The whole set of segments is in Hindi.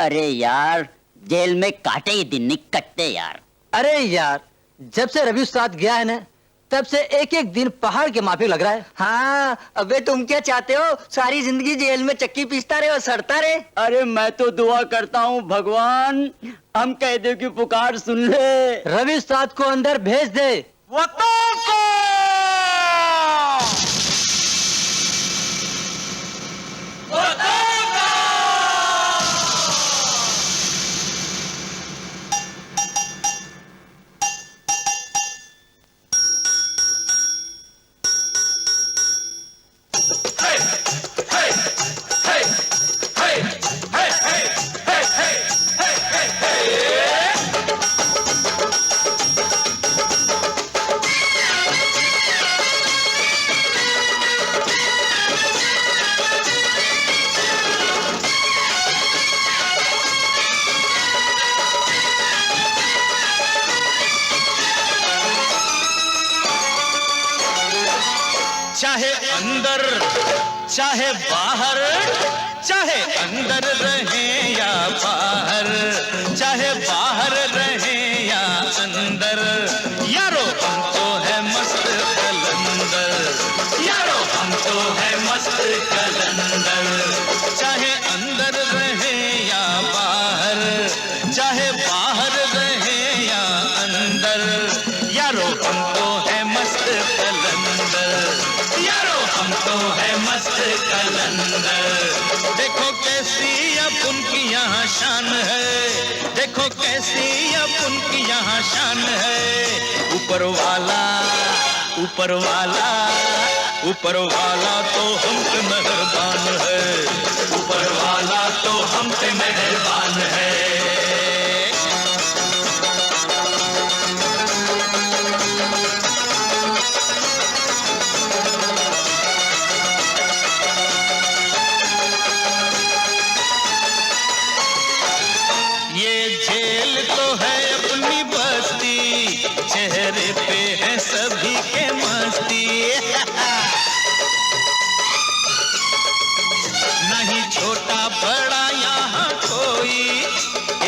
अरे यार, जेल में काटे ही दिन नहीं कटते यार। अरे यार, जब से रवि उस्ताद गया है ना, तब से एक एक दिन पहाड़ के माफिक लग रहा है। हाँ, अबे तुम क्या चाहते हो? सारी जिंदगी जेल में चक्की पीसता रहे और सड़ता रहे? अरे मैं तो दुआ करता हूँ भगवान, हम कैदियों की पुकार सुन ले। रवि उस्ताद को अंदर भेज दे। चाहे अंदर चाहे बाहर, चाहे अंदर रहे या बाहर, चाहे बाहर रहे या अंदर, यारो हम तो है मस्त कलंदर, यारो हम तो है मस्त कलंदर। चाहे अंदर रहे या बाहर, चाहे बाहर रहे या अंदर, यारो हम तो है मस्त कलंदर, यारो हम तो है मस्त कलंदर। देखो कैसी अब उनकी यहाँ शान है, देखो कैसी अब उनकी यहाँ शान है। ऊपर वाला ऊपर वाला ऊपर वाला तो हम पे मेहरबान है, ऊपर वाला तो हम पे मेहरबान है। चेहरे पे है सभी के मस्ती, नहीं छोटा बड़ा यहाँ कोई,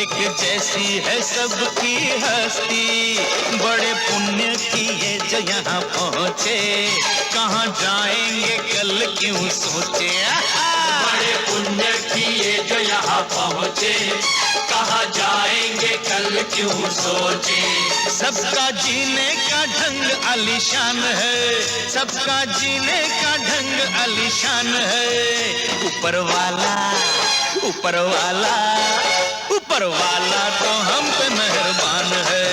एक जैसी है सबकी हस्ती। बड़े पुण्य किए जो यहाँ पहुँचे, कहाँ जाएंगे कल क्यों सोचे। बड़े पुण्य किए जो यहाँ पहुँचे, कहाँ जाएंगे कल क्यों सोचे। सबका जीने का ढंग आलीशान है, सबका जीने का ढंग आलीशान है। ऊपर वाला ऊपर वाला ऊपर वाला तो हम पे मेहरबान है,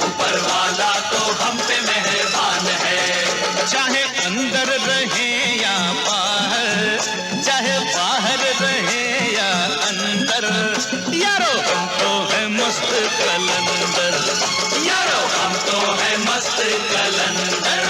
ऊपर वाला तो हम पे मेहरबान है। चाहे अंदर रहे या बाहर, चाहे बाहर रहे या अंदर, यारो हम तो है मस्त कलंदर, यारो हम तो है मस्त कलंदर।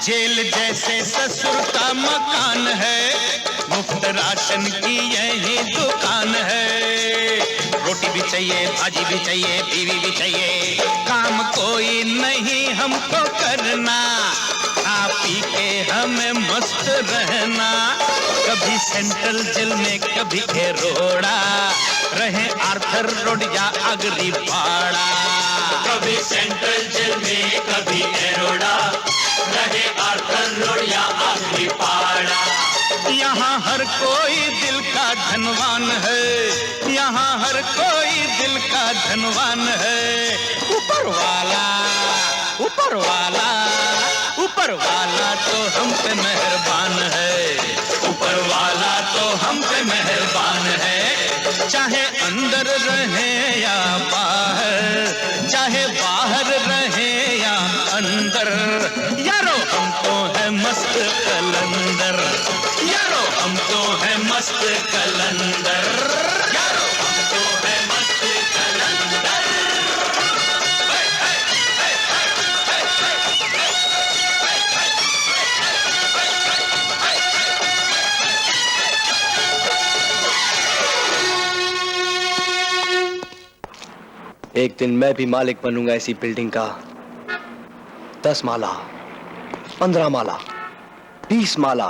जेल जैसे ससुर का मकान है, मुफ्त राशन की यही दुकान है। रोटी भी चाहिए, भाजी भी चाहिए, बीवी भी चाहिए, काम कोई नहीं हमको करना, खा पी के हमें मस्त रहना। कभी सेंट्रल जेल में कभी एरोड़ा, रहे आर्थर रोड या अगरी पाड़ा। कभी सेंट्रल जेल में कभी एरोड़ा, रहे आर्थर रोड या अगरी पाड़ा। यहाँ हर कोई दिल का धनवान है, यहाँ हर कोई दिल का धनवान है। ऊपर वाला ऊपर वाला ऊपर वाला तो हम पे मेहरबान है, ऊपर वाला तो हम पे मेहरबान है। चाहे अंदर रहे या बाहर, चाहे बाहर रहे या अंदर, यारो हम तो है मस्त कलंदर, यारो हम तो है मस्त कलंदर, यारो हम तो है मस्त एक दिन मैं भी मालिक बनूंगा ऐसी बिल्डिंग का। 10 माला, 15 माला, 20 माला,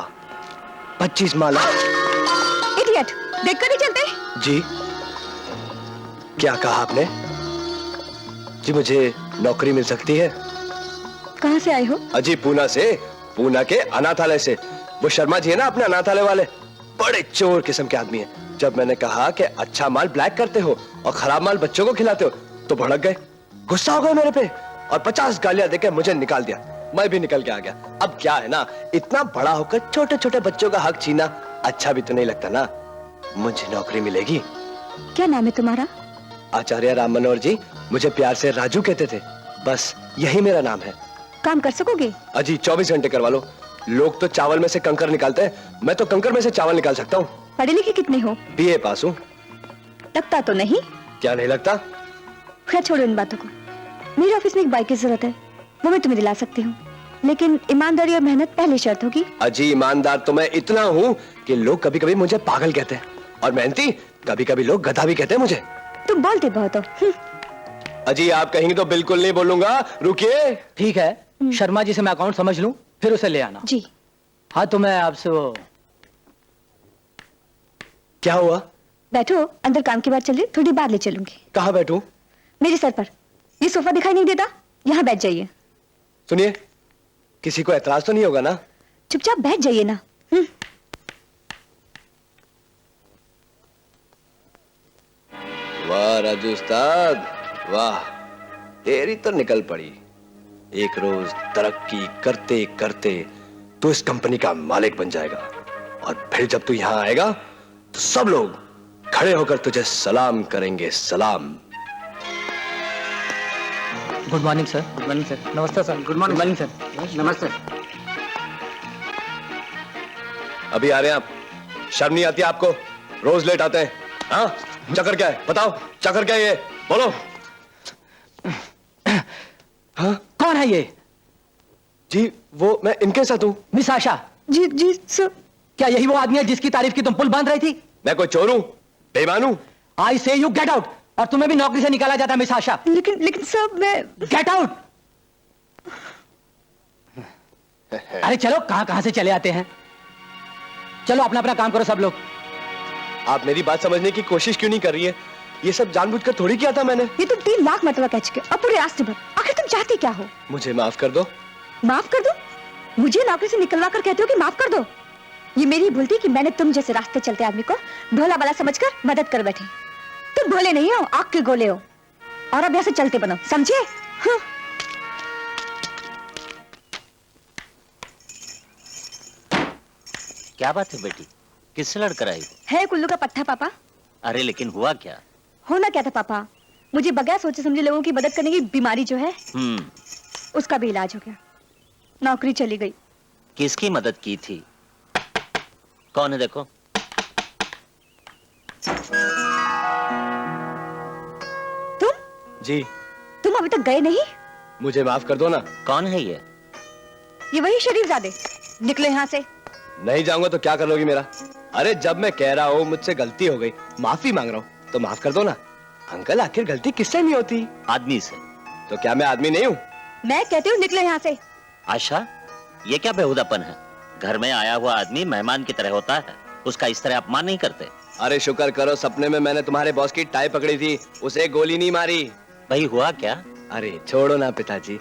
25 माला। इडियट, देखकर नहीं चलते? जी क्या कहा आपने? जी मुझे नौकरी मिल सकती है? कहाँ से आए हो? अजी पूना से, पूना के अनाथालय से। वो शर्मा जी है ना अपने अनाथालय वाले, बड़े चोर किस्म के आदमी हैं। जब मैंने कहा कि अच्छा माल ब्लैक करते हो और खराब माल बच्चों को खिलाते हो तो भड़क गए, गुस्सा हो गए मेरे पे और 50 गालियां देके मुझे निकाल दिया। मैं भी निकल के आ गया। अब क्या है ना, इतना बड़ा होकर छोटे छोटे बच्चों का हक छीना अच्छा भी तो नहीं लगता ना। मुझे नौकरी मिलेगी। क्या नाम है तुम्हारा? आचार्य राम मनोहर जी, मुझे प्यार से राजू कहते थे, बस यही मेरा नाम है। काम कर सकोगे? अजी 24 घंटे करवा लो। लोग तो चावल में से कंकर निकालते हैं, मैं तो कंकर में से चावल निकाल सकता हूँ। पढ़े लिखे कितने हो? बीए पास हूँ। लगता तो नहीं। क्या नहीं लगता? खैर छोड़ो इन बातों को। मेरे ऑफिस में एक बाइक की जरूरत है, वो मैं तुम्हें दिला सकती हूँ, लेकिन ईमानदारी और मेहनत पहली शर्त होगी। अजी ईमानदार तो मैं इतना हूँ कि लोग कभी कभी मुझे पागल कहते हैं, और मेहनती कभी कभी लोग गधा भी कहते हैं मुझे। तुम बोलते बहुत हो। अजी आप कहेंगे तो बिल्कुल नहीं बोलूंगा। रुकिए। ठीक है, शर्मा जी से मैं अकाउंट समझ लूं, फिर उसे ले आना। जी। हाँ तो मैं आपसे वो। क्या हुआ? बैठो, अंदर काम की बात चल रही, थोड़ी बाहर ले चलूंगी। कहाँ बैठूं? मेरे सर पर। ये सोफा दिखाई नहीं देता? यहाँ बैठ जाइए। सुनिए, किसी को एतराज तो नहीं होगा ना? चुपचाप बैठ जाइए ना। वाह राजू उस्ताद, वाह, तेरी तो निकल पड़ी। एक रोज तरक्की करते करते तू इस कंपनी का मालिक बन जाएगा, और फिर जब तू यहाँ आएगा तो सब लोग खड़े होकर तुझे सलाम करेंगे, सलाम। Good morning sir. Good morning sir. नमस्ते सर। Good morning sir. नमस्ते। अभी आ रहे हैं आप? शर्म नहीं आती आपको? रोज लेट आते हैं। हाँ, चक्कर क्या है बताओ, चक्कर क्या है ये बोलो। हाँ? कौन है ये? जी वो मैं इनके साथ हूँ। मिस आशा। जी जी सर। क्या यही वो आदमी है जिसकी तारीफ की तुम पुल बांध रही थी? मैं कोई चोर हूँ, बेईमान हूँ? आई से यू गेट आउट, और तुम्हें भी नौकरी से निकाला जाता है मिस आशा। लेकिन सर मैं। Get out. अरे चलो, कहां से चले आते हैं। चलो अपना अपना काम करो सब लोग। आप मेरी बात समझने की कोशिश क्यों नहीं कर रही है? ये सब जानबूझकर थोड़ी किया था मैंने। ये तुम 3 लाख मरतबा कह चुके और पूरे रास्ते भर। आखिर तुम चाहते क्या हो? मुझे माफ कर दो। माफ कर दो? मुझे नौकरी से निकलवा कर कहते हो कि माफ कर दो? ये मेरी भूल थी कि मैंने तुम जैसे रास्ते चलते आदमी को भोला भाला समझकर मदद कर बैठी। तुम भोले नहीं हो, आग के गोले हो, और अब यहाँ से चलते बनो, समझे? हाँ। क्या बात है बेटी, किससे लड़कर आई? है कुल्लू का पट्टा पापा। अरे लेकिन हुआ क्या? होना क्या था पापा, मुझे बगैर सोचे समझे लोगों की मदद करने की बीमारी जो है उसका भी इलाज हो गया, नौकरी चली गई। किसकी मदद की थी? कौन है देखो। तुम? जी। तुम अभी तक गए नहीं? मुझे माफ कर दो ना। कौन है ये? ये वही शरीफजादे। निकलो यहाँ से। नहीं जाऊंगा तो क्या कर लोगी मेरा? अरे जब मैं कह रहा हूँ मुझसे गलती हो गई, माफी मांग रहा हूँ, तो माफ कर दो ना। अंकल आखिर गलती किससे नहीं होती? आदमी से। तो क्या मैं आदमी नहीं हूँ? मैं कहती हूँ निकलो यहाँ से। आशा, ये क्या बेहुदापन है? घर में आया हुआ आदमी मेहमान की तरह होता है, उसका इस तरह अपमान नहीं करते। अरे शुक्र करो सपने में मैंने तुम्हारे बॉस की टाई पकड़ी थी, उसे गोली नहीं मारी। भाई हुआ क्या? अरे छोड़ो ना पिताजी,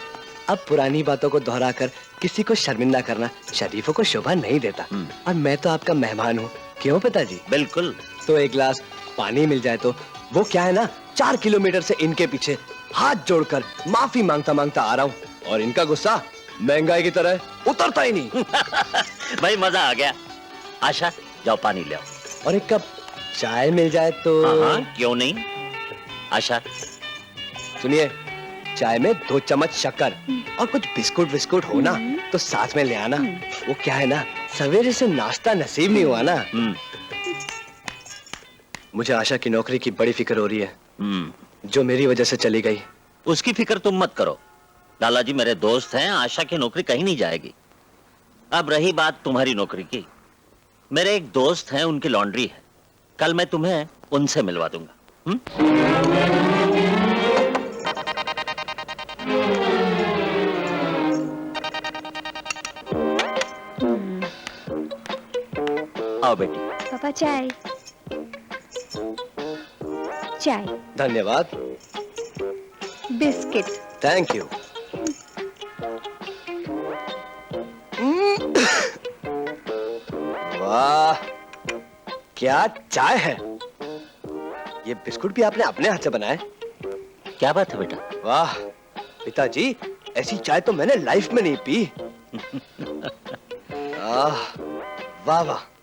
अब पुरानी बातों को दोहराकर किसी को शर्मिंदा करना शरीफों को शोभा नहीं देता। और मैं तो आपका मेहमान हूँ, क्यों पिताजी? बिल्कुल। तो एक गिलास पानी मिल जाए तो। वो क्या है ना, 4 किलोमीटर से इनके पीछे हाथ जोड़कर माफी मांगता मांगता आ रहा हूँ, और इनका गुस्सा महंगाई की तरह उतरता ही नहीं। भाई मजा आ गया। आशा जाओ पानी ले आओ। और एक कप चाय मिल जाए तो। हाँ, क्यों नहीं। आशा सुनिए, चाय में 2 चम्मच शक्कर और कुछ बिस्कुट विस्कुट हो ना तो साथ में ले आना। वो क्या है ना, सवेरे से नाश्ता नसीब नहीं हुआ ना। मुझे आशा की नौकरी की बड़ी फिक्र हो रही है, जो मेरी वजह से चली गई। उसकी फिक्र तुम मत करो, लालाजी मेरे दोस्त हैं, आशा की नौकरी कहीं नहीं जाएगी। अब रही बात तुम्हारी नौकरी की, मेरे एक दोस्त हैं, उनकी लॉन्ड्री है, कल मैं तुम्हें उनसे मिलवा दूंगा। आओ बेटी। पापा चाय। चाय। धन्यवाद। बिस्किट। Thank you. वाह, क्या चाय है। ये बिस्कुट भी आपने अपने हाथ से बनाए। क्या बात है बेटा? वाह पिताजी, ऐसी चाय तो मैंने लाइफ में नहीं पी। वाह वाह।